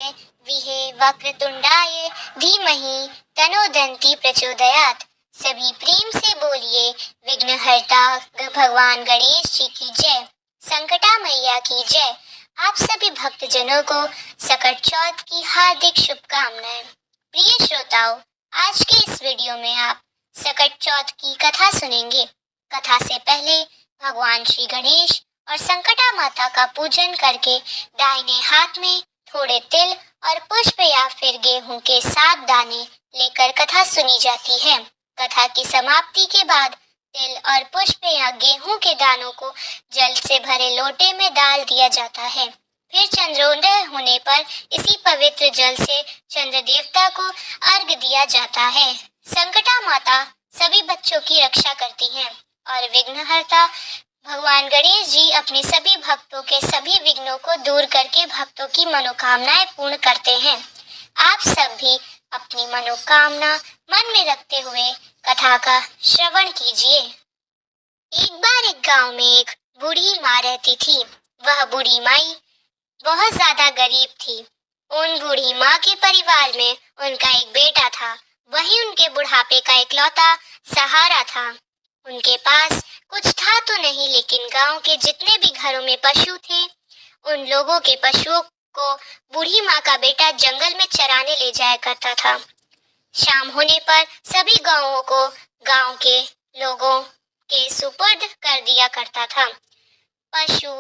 विहे वक्रतुंडाय धीमहि तनोदन्ति प्रचोदयात्। सभी प्रेम से बोलिए विघ्नहर्ता भगवान गणेश जी की जय, संकटा मैया की जय। आप सभी भक्तजनों को सकट चौथ की हार्दिक शुभकामनाएं। प्रिय श्रोताओं, आज के इस वीडियो में आप सकट चौथ की कथा सुनेंगे। कथा से पहले भगवान श्री गणेश और संकटा माता का पूजन करके दाहिने हाथ में थोड़े तिल और पुष्प या फिर गेहूं के 7 दाने लेकर कथा सुनी जाती है। कथा की समाप्ति के बाद तिल और पुष्प या गेहूं के दानों को जल से भरे लोटे में डाल दिया जाता है। फिर चंद्रोदय होने पर इसी पवित्र जल से चंद्र देवता को अर्घ दिया जाता है। संकटा माता सभी बच्चों की रक्षा करती हैं और विघ्नहर्ता भगवान गणेश जी अपने सभी भक्तों के सभी विघ्नों को दूर करके भक्तों की मनोकामनाएं पूर्ण करते हैं। आप सब भी अपनी मनोकामना मन में रखते हुए कथा का श्रवण कीजिए। एक बार एक गांव में एक बूढ़ी माँ रहती थी। वह बूढ़ी माई बहुत ज्यादा गरीब थी। उन बूढ़ी माँ के परिवार में उनका एक बेटा था, वही उनके बुढ़ापे का इकलौता सहारा था। उनके पास कुछ था तो नहीं, लेकिन गांव के जितने भी घरों में पशु थे, उन लोगों के पशुओं को बूढ़ी माँ का बेटा जंगल में चराने ले जाया करता था। शाम होने पर सभी गांवों को गांव के लोगों के सुपुर्द कर दिया करता था। पशु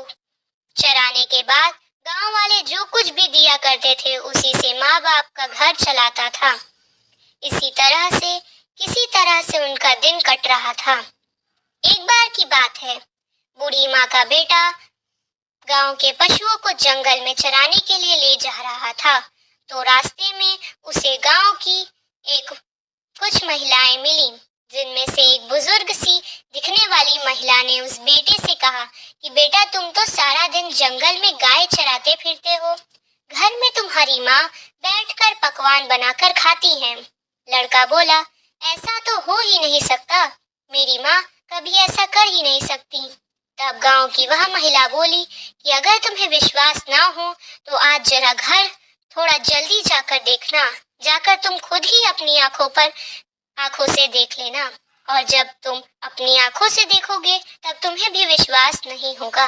चराने के बाद गांव वाले जो कुछ भी दिया करते थे उसी से माँ बाप का घर चलाता था। इसी तरह से किसी तरह से उनका दिन कट रहा था। एक बार की बात है, बूढ़ी माँ का बेटा गांव के पशुओं को जंगल में चराने के लिए ले जा रहा था, तो रास्ते में उसे गांव की कुछ महिलाएं मिली, जिनमें से एक बुजुर्ग सी दिखने वाली महिला ने उस बेटे से कहा कि बेटा, तुम तो सारा दिन जंगल में गाय चराते फिरते हो, घर में तुम्हारी माँ बैठकर पकवान बनाकर खाती है। लड़का बोला, ऐसा तो हो ही नहीं सकता, मेरी माँ कभी ऐसा कर ही नहीं सकती। तब गांव की वह महिला बोली कि अगर तुम्हें विश्वास ना हो तो आज जरा घर थोड़ा जल्दी जाकर देखना, जाकर तुम खुद ही अपनी आंखों से देख लेना, और जब तुम अपनी आंखों से देखोगे तब तुम्हें भी विश्वास नहीं होगा।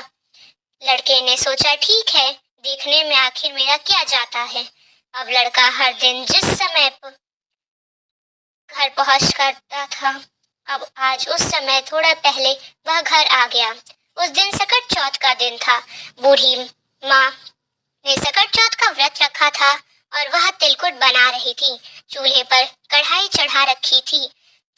लड़के ने सोचा, ठीक है, देखने में आखिर मेरा क्या जाता है। अब लड़का हर दिन जिस समय घर पहुंच करता था, अब आज उस समय थोड़ा पहले वह घर आ गया। उस दिन सकट चौथ का दिन था। बूढ़ी माँ ने सकट चौथ का व्रत रखा था और वह तिलकुट बना रही थी। चूल्हे पर कढ़ाई चढ़ा रखी थी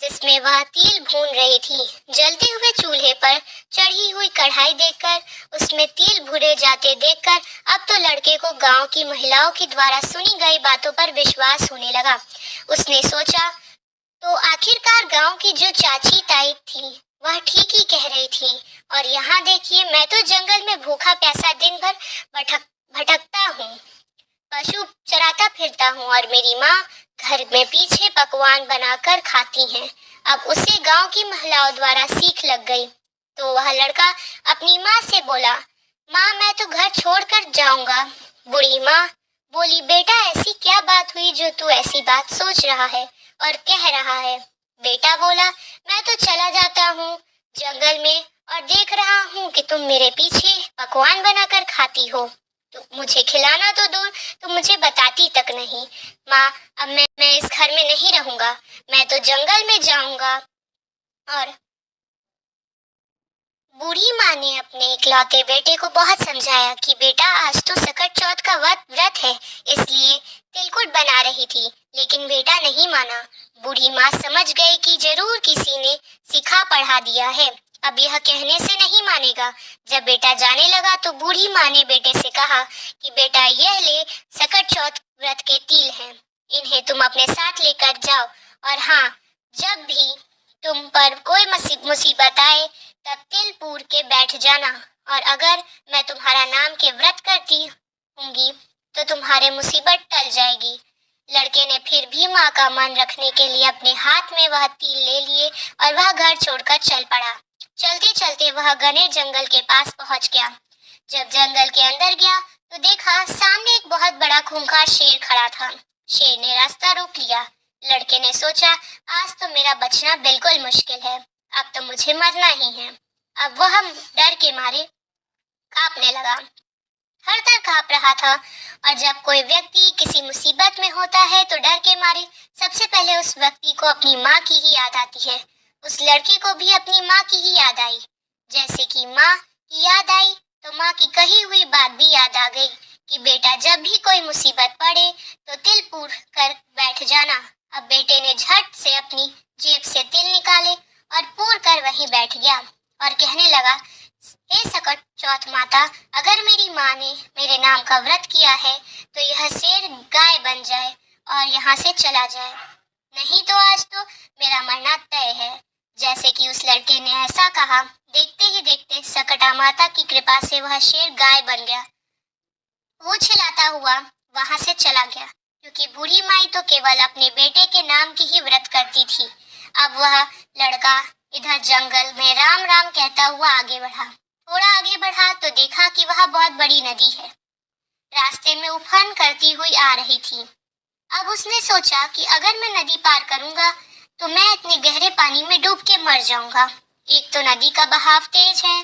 जिसमें वह तिल भून रही थी। जलते हुए चूल्हे पर चढ़ी हुई कढ़ाई देखकर, उसमें तिल भुने जाते देखकर अब तो लड़के को गांव की महिलाओं के द्वारा सुनी गई बातों पर विश्वास होने लगा। उसने सोचा, तो आखिरकार गांव की जो चाची ताई थी वह ठीक ही कह रही थी, और यहाँ देखिए, मैं तो जंगल में भूखा प्यासा दिन भर भटकता हूँ, पशु चराता फिरता हूँ, और मेरी माँ घर में पीछे पकवान बनाकर खाती हैं। अब उसे गांव की महिलाओं द्वारा सीख लग गई। तो वह लड़का अपनी माँ से बोला, माँ, मैं तो घर छोड़कर जाऊंगा। बूढ़ी माँ बोली, बेटा, ऐसी क्या बात हुई जो तू ऐसी बात सोच रहा है और कह रहा है। बेटा बोला, मैं तो चला जाता हूँ जंगल में और देख रहा हूँ कि तुम मेरे पीछे पकवान बनाकर खाती हो, तो मुझे खिलाना तो दूर, तुम मुझे बताती तक नहीं। माँ, अब मैं इस घर में नहीं रहूंगा, मैं तो जंगल में जाऊंगा। और बूढ़ी माँ ने अपने इकलौते बेटे को बहुत समझाया कि बेटा, आज तो सकट चौथ का व्रत है, इसलिए तिलकुट बना रही थी, लेकिन बेटा नहीं माना। बूढ़ी माँ समझ गई कि जरूर किसी ने सिखा पढ़ा दिया है, अब यह कहने से नहीं मानेगा। जब बेटा जाने लगा तो बूढ़ी माँ ने बेटे से कहा कि बेटा, यह ले सकट चौथ व्रत के तिल हैं, इन्हें तुम अपने साथ लेकर जाओ, और हाँ, जब भी तुम पर कोई मुसीबत आए तब तिल पूर के बैठ जाना, और अगर मैं तुम्हारा नाम के व्रत करती होंगी तो तुम्हारे मुसीबत टल जाएगी। लड़के ने फिर भी माँ का मन रखने के लिए अपने हाथ में वह तिल ले लिए और वह घर छोड़कर चल पड़ा। चलते चलते वह घने जंगल के पास पहुंच गया। जब जंगल के अंदर गया तो देखा सामने एक बहुत बड़ा खूंखार शेर खड़ा था। शेर ने रास्ता रोक लिया। लड़के ने सोचा, आज तो मेरा बचना बिल्कुल मुश्किल है, अब तो मुझे मरना ही है। अब वह डर के मारे कांपने लगा, थर-थर कांप रहा था। और जब कोई व्यक्ति किसी मुसीबत में होता है तो डर के मारे सबसे पहले उस व्यक्ति को अपनी माँ की ही याद आती है। उस लड़के को भी अपनी माँ की ही याद आई। जैसे कि माँ की याद आई तो माँ की कही हुई बात भी याद आ गई कि बेटा, जब भी कोई मुसीबत पड़े तो तिल पूर कर बैठ जाना। अब बेटे ने झट से अपनी जेब से तिल निकाले और पूर कर वहीं बैठ गया और कहने लगा, हे सकट चौथ माता, अगर मेरी माँ ने मेरे नाम का व्रत किया है तो यह शेर गाय बन जाए और यहाँ से चला जाए, नहीं तो आज तो मेरा मरना तय है। जैसे कि उस लड़के ने ऐसा कहा, देखते ही देखते सकटा माता की कृपा से वह शेर गाय बन गया। वो चिल्लाता हुआ वहां से चला गया, क्योंकि बूढ़ी माई तो केवल अपने बेटे के नाम की ही व्रत करती थी। अब वह लड़का इधर जंगल में राम राम कहता हुआ आगे बढ़ा। थोड़ा आगे बढ़ा तो देखा कि वह बहुत बड़ी नदी है, रास्ते में उफान करती हुई आ रही थी। अब उसने सोचा कि अगर मैं नदी पार करूंगा तो मैं इतने गहरे पानी में डूब के मर जाऊंगा। एक तो नदी का बहाव तेज है,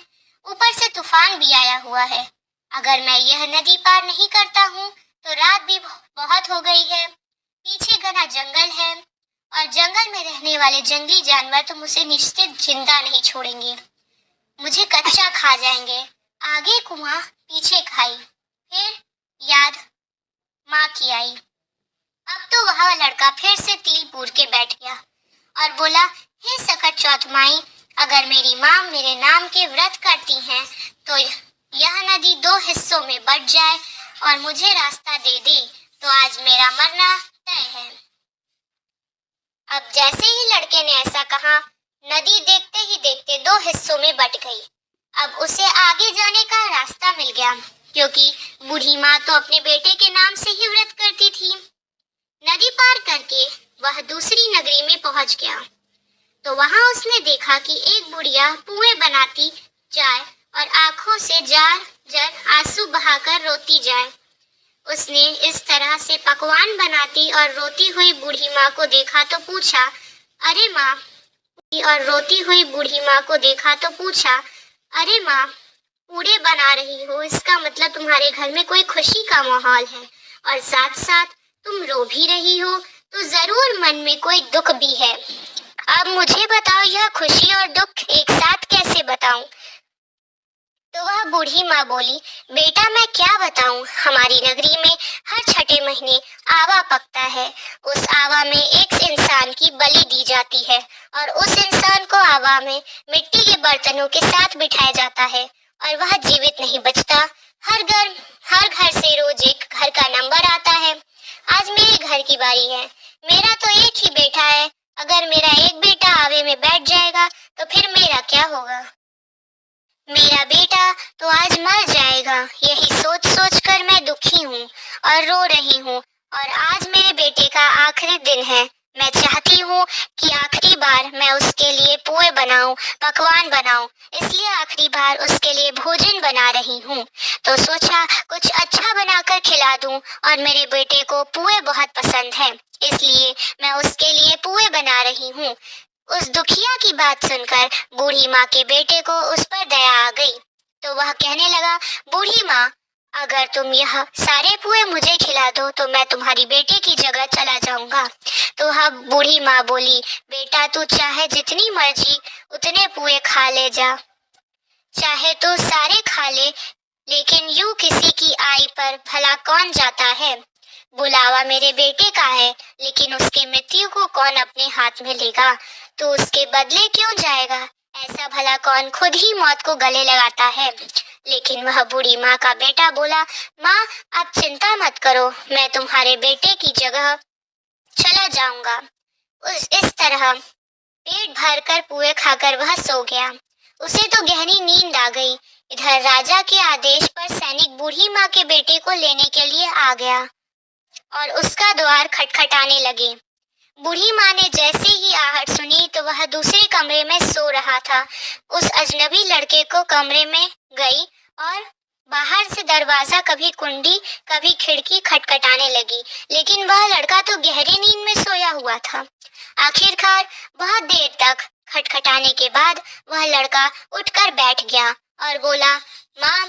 ऊपर से तूफान भी आया हुआ है। अगर मैं यह नदी पार नहीं करता हूँ तो रात भी बहुत हो गई है, पीछे घना जंगल है और जंगल में रहने वाले जंगली जानवर तो मुझे निश्चित जिंदा नहीं छोड़ेंगे, मुझे कच्चा खा जाएंगे। आगे कुआं पीछे खाई, फिर याद माँ की आई। अब तो वह लड़का फिर से तिल पूर के बैठ गया और बोला, हे सकट चौथ माई, अगर मेरी माँ मेरे नाम के व्रत करती हैं तो यह नदी 2 हिस्सों में बट जाए और मुझे रास्ता दे दे तो आज मेरा मरना तय है। अब जैसे ही लड़के ने ऐसा कहा, नदी देखते ही देखते 2 हिस्सों में बट गई। अब उसे आगे जाने का रास्ता मिल गया, क्योंकि बूढ़ी माँ तो अपने बेटे के नाम से ही व्रत करती थी। नदी पार करके वह दूसरी नगरी में पहुंच गया तो वहां उसने देखा कि एक बुढ़िया पुए बनाती जाए और आंखों से जार जार आंसू बहाकर रोती जाए। उसने इस तरह से पकवान बनाती और रोती हुई बूढ़ी माँ को देखा तो पूछा, अरे माँ, और रोती हुई बूढ़ी माँ को देखा तो पूछा, अरे माँ, पूड़े बना रही हो, इसका मतलब तुम्हारे घर में कोई खुशी का माहौल है और साथ साथ तुम रो भी रही हो, तो जरूर मन में कोई दुख भी है। अब मुझे बताओ, यह खुशी और दुख एक साथ कैसे बताऊं? तो वह बूढ़ी माँ बोली, बेटा मैं क्या बताऊं, हमारी नगरी में हर छठे महीने आवा पकता है। उस आवा में एक इंसान की बलि दी जाती है और उस इंसान को आवा में मिट्टी के बर्तनों के साथ बिठाया जाता है और वह जीवित नहीं बचता। हर घर से रोज एक घर का नंबर आता है। आज मेरे घर की बारी है। मेरा तो एक ही बेटा है, अगर मेरा एक बेटा आवे में बैठ जाएगा तो फिर मेरा क्या होगा? मेरा बेटा तो आज मर जाएगा, यही सोच सोच कर मैं दुखी हूँ और रो रही हूँ। और आज मेरे बेटे का आखिरी दिन है। मैं चाहती हूँ कि आखिरी बार मैं उसके लिए पुए बनाऊं, पकवान बनाऊं, इसलिए आखिरी बार उसके लिए भोजन बना रही हूँ। तो सोचा कुछ अच्छा बनाकर खिला दूं और मेरे बेटे को पुए बहुत पसंद है, इसलिए मैं उसके लिए पुए बना रही हूँ। उस दुखिया की बात सुनकर बूढ़ी माँ के बेटे को उस पर दया आ गई तो वह कहने लगा, बूढ़ी माँ, अगर तुम यह सारे पुए मुझे खिला दो तो मैं तुम्हारी बेटे की जगह चला जाऊंगा। तो वह बूढ़ी माँ बोली, बेटा तू चाहे जितनी मर्जी उतने पुए खा ले जा, चाहे तो सारे खा ले, लेकिन यूं किसी की आई पर भला कौन जाता है? बुलावा मेरे बेटे का है, लेकिन उसकी मृत्यु को कौन अपने हाथ में लेगा? तो उसके बदले क्यों जाएगा? ऐसा भला कौन खुद ही मौत को गले लगाता है? लेकिन वह बूढ़ी माँ का बेटा बोला, माँ आप चिंता मत करो, मैं तुम्हारे बेटे की जगह चला जाऊंगा। इस तरह पेट भर कर पुए खाकर वह सो गया। उसे तो गहरी नींद आ गई। इधर राजा के आदेश पर सैनिक बूढ़ी माँ के बेटे को लेने के लिए आ गया और उसका द्वार खटखटाने लगे। बूढ़ी माँ ने जैसे ही आहट सुनी तो वह दूसरे कमरे में सो रहा था। उस अजनबी लड़के को कमरे में गई और बाहर से दरवाजा कभी कुंडी कभी खिड़की खटखटाने लगी, लेकिन वह लड़का तो गहरी नींद में सोया हुआ था। आखिरकार बहुत देर तक खटखटाने के बाद वह लड़का उठकर बैठ गया और बोला, माँ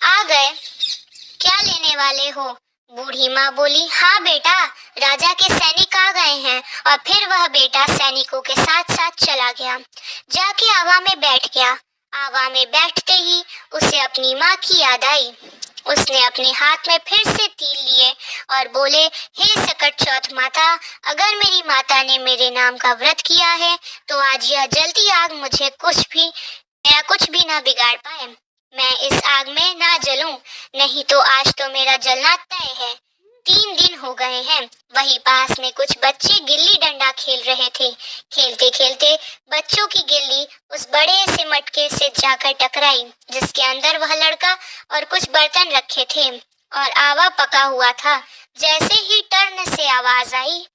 आ गए, क्या लेने वाले हो? बूढ़ी माँ बोली, हाँ बेटा, राजा के सैनिक आ गए हैं। और फिर वह बेटा सैनिकों के साथ साथ चला गया, जाके आवा में बैठ गया। आवा में बैठते ही उसे अपनी माँ की याद आई। उसने अपने हाथ में फिर से तिल लिए और बोले, हे सकट चौथ माता, अगर मेरी माता ने मेरे नाम का व्रत किया है तो आज यह जलती आग मुझे मेरा कुछ भी ना बिगाड़ पाए। मैं इस आग में ना जलूं, नहीं तो आज तो मेरा जलना तय है। 3 दिन हो गए हैं। वहीं पास में कुछ बच्चे गिल्ली डंडा खेल रहे थे। खेलते खेलते बच्चों की गिल्ली उस बड़े से मटके से जाकर टकराई, जिसके अंदर वह लड़का और कुछ बर्तन रखे थे और आवा पका हुआ था। जैसे ही टर्न से आवाज आई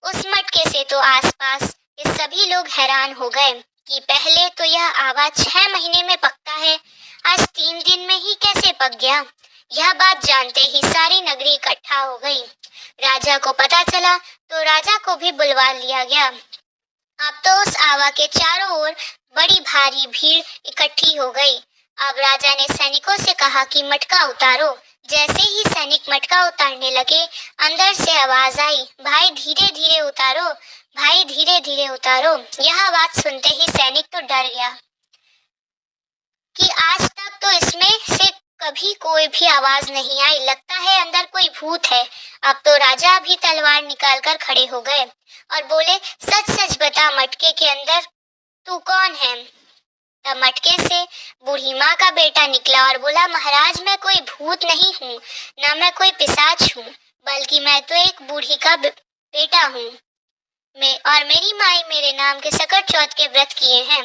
उस मटके से, तो आसपास के सभी लोग हैरान हो गए कि पहले तो यह आवा 6 महीने में पकता है, आज 3 दिन में ही कैसे पक गया। यह बात जानते ही सारी नगरी इकट्ठा हो गई। राजा को पता चला तो राजा को भी बुलवा लिया गया। अब तो उस आवा के चारों ओर बड़ी भारी भीड़ इकट्ठी हो गई। अब राजा ने सैनिकों से कहा कि मटका उतारो। जैसे ही सैनिक मटका उतारने लगे, अंदर से आवाज आई, भाई धीरे धीरे उतारो, भाई धीरे धीरे उतारो। यह बात सुनते ही सैनिक तो डर गया कि आज तक तो इसमें से कभी कोई भी आवाज नहीं आई, लगता है अंदर कोई भूत है। अब तो राजा भी तलवार निकालकर खड़े हो गए और बोले, सच सच बता, मटके के अंदर तू कौन है? तब मटके से बूढ़ी माँ का बेटा निकला और बोला, महाराज मैं कोई भूत नहीं हूँ, ना मैं कोई पिशाच हूँ, बल्कि मैं तो एक बूढ़ी का बेटा हूँ। और मेरी माई मेरे नाम के सकट चौथ के व्रत किए हैं।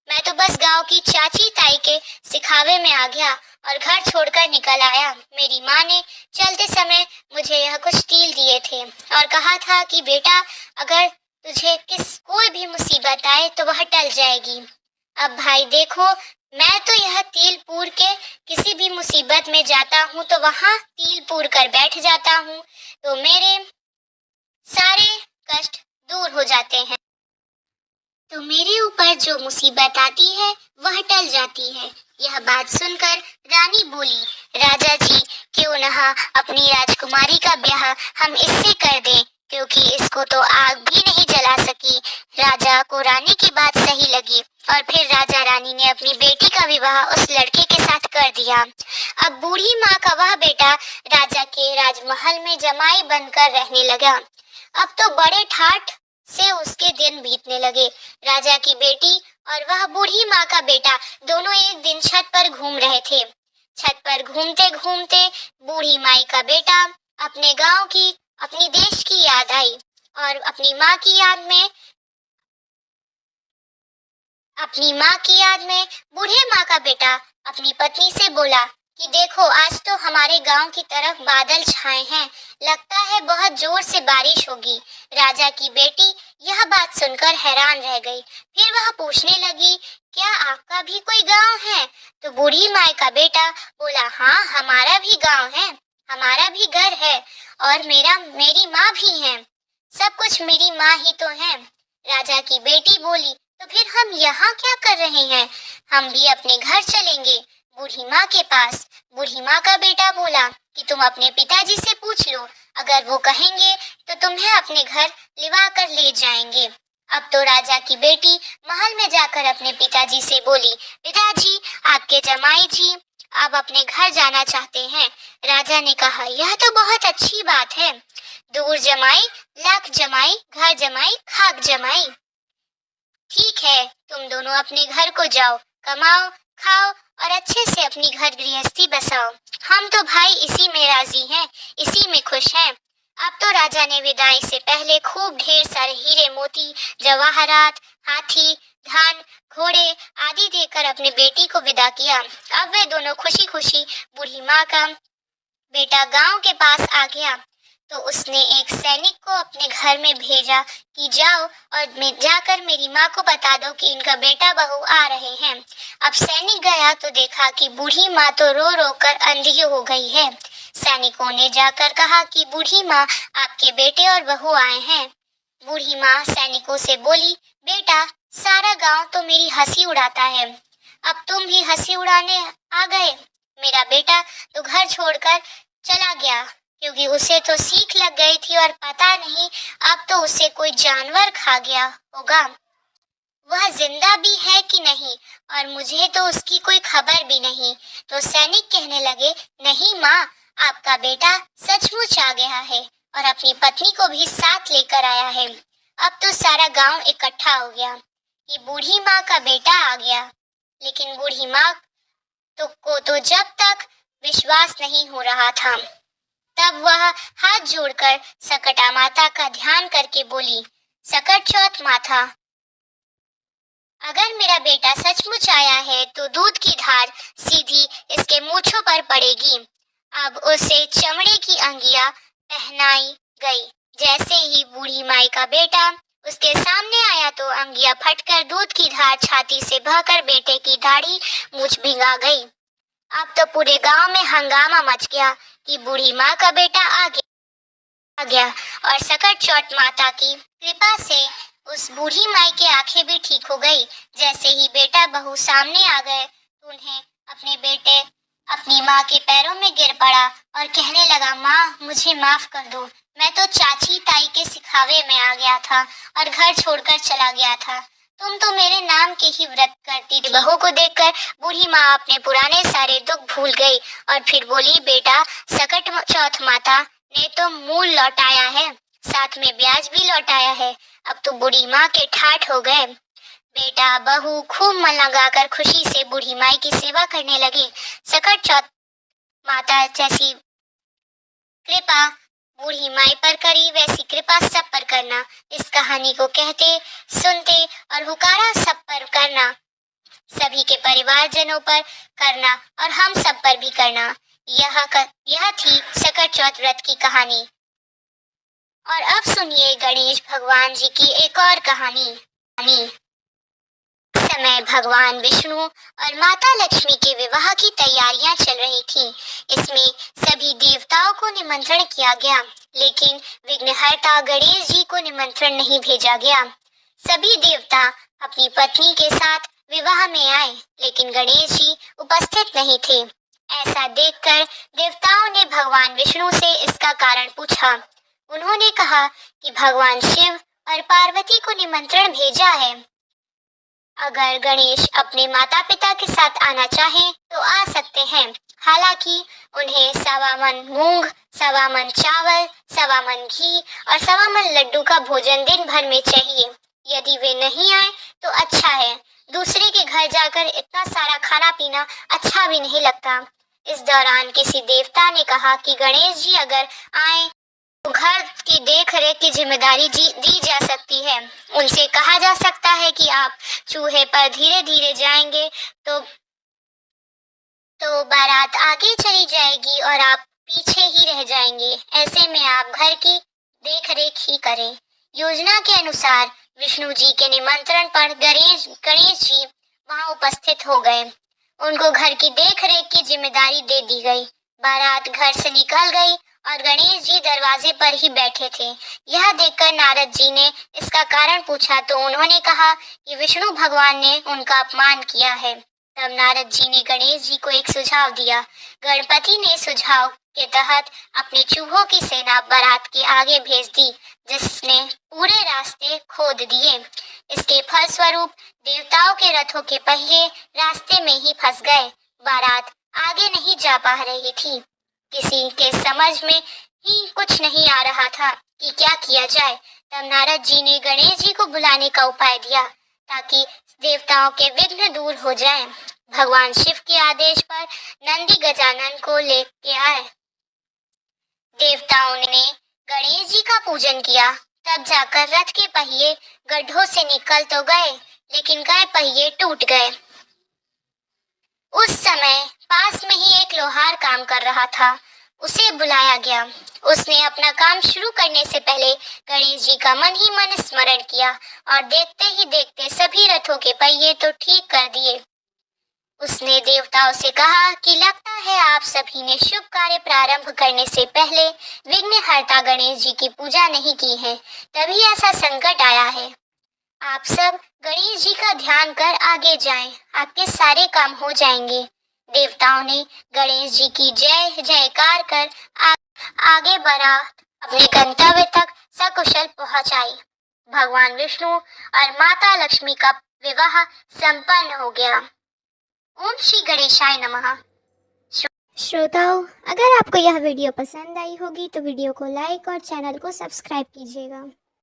मैं तो बस गांव की चाची ताई के सिखावे में आ गया और घर छोड़कर निकल आया। मेरी माँ ने चलते समय मुझे यह कुछ तिल दिए थे और कहा था कि बेटा, अगर तुझे कोई भी मुसीबत आए तो वह टल जाएगी। अब भाई देखो, मैं तो यह तिल पूर के किसी भी मुसीबत में जाता हूँ तो वहाँ तिल पूर कर बैठ जाता हूँ, तो मेरे सारे कष्ट दूर हो जाते हैं। तो मेरे ऊपर जो मुसीबत आती है वह टल जाती है। यह बात सुनकर रानी बोली, राजा जी, क्यों न अपनी राजकुमारी का ब्याह हम इससे कर दें, क्योंकि इसको तो आग भी नहीं जला सकी। राजा को रानी की बात सही लगी और फिर राजा रानी ने अपनी बेटी का विवाह उस लड़के के साथ कर दिया। अब बूढ़ी माँ का वह बेटा राजा के राजमहल में जमाई बनकर रहने लगा। अब तो बड़े ठाठ से उसके दिन बीतने लगे। राजा की बेटी और वह बूढ़ी माँ का बेटा दोनों एक दिन छत पर घूम रहे थे। छत पर घूमते घूमते बूढ़ी माई का बेटा अपने गांव की, अपनी देश की याद आई और अपनी माँ की याद में बूढ़े माँ का बेटा अपनी पत्नी से बोला कि देखो, आज तो हमारे गांव की तरफ बादल छाए हैं, लगता है बहुत जोर से बारिश होगी। राजा की बेटी यह बात सुनकर हैरान रह गई। फिर वह पूछने लगी, क्या आपका भी कोई गांव है? तो बूढ़ी माई का बेटा बोला, हाँ, हमारा भी गांव है, हमारा भी घर है और मेरी माँ भी है, सब कुछ मेरी माँ ही तो है। राजा की बेटी बोली, तो फिर हम यहाँ क्या कर रहे हैं? हम भी अपने घर चलेंगे, बूढ़ी माँ के पास। बूढ़ी माँ का बेटा बोला कि तुम अपने पिताजी से पूछ लो, अगर वो कहेंगे तो तुम्हें अपने घर लिवा कर ले जाएंगे। अब तो राजा की बेटी महल में जाकर अपने पिताजी से बोली, पिताजी, आपके जमाई जी अब अपने घर जाना चाहते हैं। राजा ने कहा, यह तो बहुत अच्छी बात है, दूर जमाई लाख जमाई, घर जमाई खाक जमाई। ठीक है, तुम दोनों अपने घर को जाओ, कमाओ खाओ और अच्छे से अपनी घर गृहस्थी बसाओ। हम तो भाई इसी में राजी हैं, इसी में खुश हैं। अब तो राजा ने विदाई से पहले खूब ढेर सारे हीरे मोती, जवाहरात, हाथी, धन, घोड़े आदि देकर अपनी बेटी को विदा किया। अब वे दोनों खुशी खुशी, बूढ़ी माँ का बेटा गांव के पास आ गया। तो उसने एक सैनिक को अपने घर में भेजा कि जाओ और जाकर मेरी माँ को बता दो कि इनका बेटा बहू आ रहे हैं। अब सैनिक गया तो देखा कि बूढ़ी माँ तो रो रो कर अंधी हो गई है। सैनिकों ने जाकर कहा कि बूढ़ी माँ, आपके बेटे और बहू आए हैं। बूढ़ी माँ सैनिकों से बोली, बेटा, सारा गांव तो मेरी हंसी उड़ाता है, अब तुम भी हंसी उड़ाने आ गए। मेरा बेटा तो घर छोड़कर चला गया क्योंकि उसे तो सीख लग गई थी और पता नहीं अब तो उसे कोई जानवर खा गया होगा। वह जिंदा भी है कि नहीं और मुझे तो उसकी कोई खबर भी नहीं। तो सैनिक कहने लगे, नहीं माँ, आपका बेटा सचमुच आ गया है और अपनी पत्नी को भी साथ लेकर आया है। अब तो सारा गांव इकट्ठा हो गया कि बूढ़ी माँ का बेटा आ गया। लेकिन बूढ़ी माँ तो जब तक विश्वास नहीं हो रहा था, तब वह हाथ जोड़कर सकटा माता का ध्यान करके बोली, सकट चौथ माता, अगर मेरा बेटा सचमुच आया है तो दूध की धार सीधी इसके मूंछों पर पड़ेगी। अब उसे चमड़े की अंगिया पहनाई गई। जैसे ही बूढ़ी माई का बेटा उसके सामने आया तो अंगिया फटकर दूध की धार छाती से बहकर बेटे की दाढ़ी मूंछ भिगा गई। अब तो पूरे गांव में हंगामा मच गया कि बूढ़ी माँ का बेटा आ गया और सकट चौथ माता की कृपा से उस बूढ़ी माई की आंखें भी ठीक हो गई। जैसे ही बेटा बहू सामने आ गए तो उन्हें अपने बेटे अपनी माँ के पैरों में गिर पड़ा और कहने लगा, माँ, मुझे माफ कर दो, मैं तो चाची ताई के सिखावे में आ गया था और घर छोड़कर चला गया था। तुम तो मेरे नाम के ही व्रत करती थी। बहू को देखकर बूढ़ी माँ अपने पुराने सारे दुख भूल गई और फिर बोली, बेटा, सकट चौथ माता ने तो मूल लौटाया है, साथ में ब्याज भी लौटाया है। अब तो बूढ़ी माँ के ठाठ हो गए। बेटा बहू खूब मन लगाकर खुशी से बूढ़ी माई की सेवा करने लगे। सकट चौथ माता जैसी कृपा बूढ़ी माई पर करी, वैसी कृपा सब पर करना। इस कहानी को कहते, सुनते और हुकारा सब पर करना, सभी के परिवारजनों पर करना और हम सब पर भी करना। यह थी सकट चौथ व्रत की कहानी। और अब सुनिए गणेश भगवान जी की एक और कहानी। समय भगवान विष्णु और माता लक्ष्मी के विवाह की तैयारियां चल रही थीं। इसमें सभी देवताओं को निमंत्रण किया गया, लेकिन विघ्नहर्ता गणेश जी को निमंत्रण नहीं भेजा गया। सभी देवता अपनी पत्नी के साथ विवाह में आए, लेकिन गणेश जी उपस्थित नहीं थे। ऐसा देखकर देवताओं ने भगवान विष्णु से इसका कारण पूछा। उन्होंने कहा कि भगवान शिव और पार्वती को निमंत्रण भेजा है। अगर गणेश अपने माता पिता के साथ आना चाहें तो आ सकते हैं, हालांकि उन्हें 1.25 मन मूंग, 1.25 मन चावल, 1.25 मन घी और 1.25 मन लड्डू का भोजन दिन भर में चाहिए। यदि वे नहीं आए तो अच्छा है, दूसरे के घर जाकर इतना सारा खाना पीना अच्छा भी नहीं लगता। इस दौरान किसी देवता ने कहा कि गणेश जी अगर आए तो घर की देख रेख की जिम्मेदारी दी जा सकती है। उनसे कहा जा सकता है कि आप चूहे पर धीरे धीरे जाएंगे तो बारात आगे चली जाएगी और आप पीछे ही रह जाएंगे। ऐसे में आप घर की देख रेख ही करें। योजना के अनुसार विष्णु जी के निमंत्रण पर गणेश जी वहां उपस्थित हो गए। उनको घर की देख रेख की जिम्मेदारी दे दी गई। बारात घर से निकल गई और गणेश जी दरवाजे पर ही बैठे थे। यह देखकर नारद जी ने इसका कारण पूछा तो उन्होंने कहा कि विष्णु भगवान ने उनका अपमान किया है। तब नारद जी ने गणेश जी को एक सुझाव दिया। गणपति ने सुझाव के तहत अपने चूहों की सेना बारात के आगे भेज दी, जिसने पूरे रास्ते खोद दिए। इसके फलस्वरूप देवताओं के रथों के पहिए रास्ते में ही फंस गए। बारात आगे नहीं जा पा रही थी। किसी के समझ में ही कुछ नहीं आ रहा था कि क्या किया जाए। तब नारद जी ने गणेश जी को बुलाने का उपाय दिया ताकि देवताओं के विघ्न दूर हो जाएं। भगवान शिव के आदेश पर नंदी गजानन को लेके आए। देवताओं ने गणेश जी का पूजन किया, तब जाकर रथ के पहिए गड्ढों से निकल तो गए, लेकिन कई पहिए टूट गए। उस समय पास में ही एक लोहार काम कर रहा था। उसे बुलाया गया। उसने अपना काम शुरू करने से पहले गणेश जी का मन ही मन स्मरण किया और देखते ही देखते सभी रथों के पहिए तो ठीक कर दिए। उसने देवताओं से कहा कि लगता है आप सभी ने शुभ कार्य प्रारंभ करने से पहले विघ्नहर्ता गणेश जी की पूजा नहीं की है, तभी ऐसा संकट आया है। आप सब गणेश जी का ध्यान कर आगे जाएं, आपके सारे काम हो जाएंगे। देवताओं ने गणेश जी की जय जयकार कर आगे बढ़ा अपने गंतव्य तक सकुशल पहुंच आई। भगवान विष्णु और माता लक्ष्मी का विवाह संपन्न हो गया। ओम श्री गणेशाय नमः। श्रोताओं, अगर आपको यह वीडियो पसंद आई होगी तो वीडियो को लाइक और चैनल को सब्सक्राइब कीजिएगा।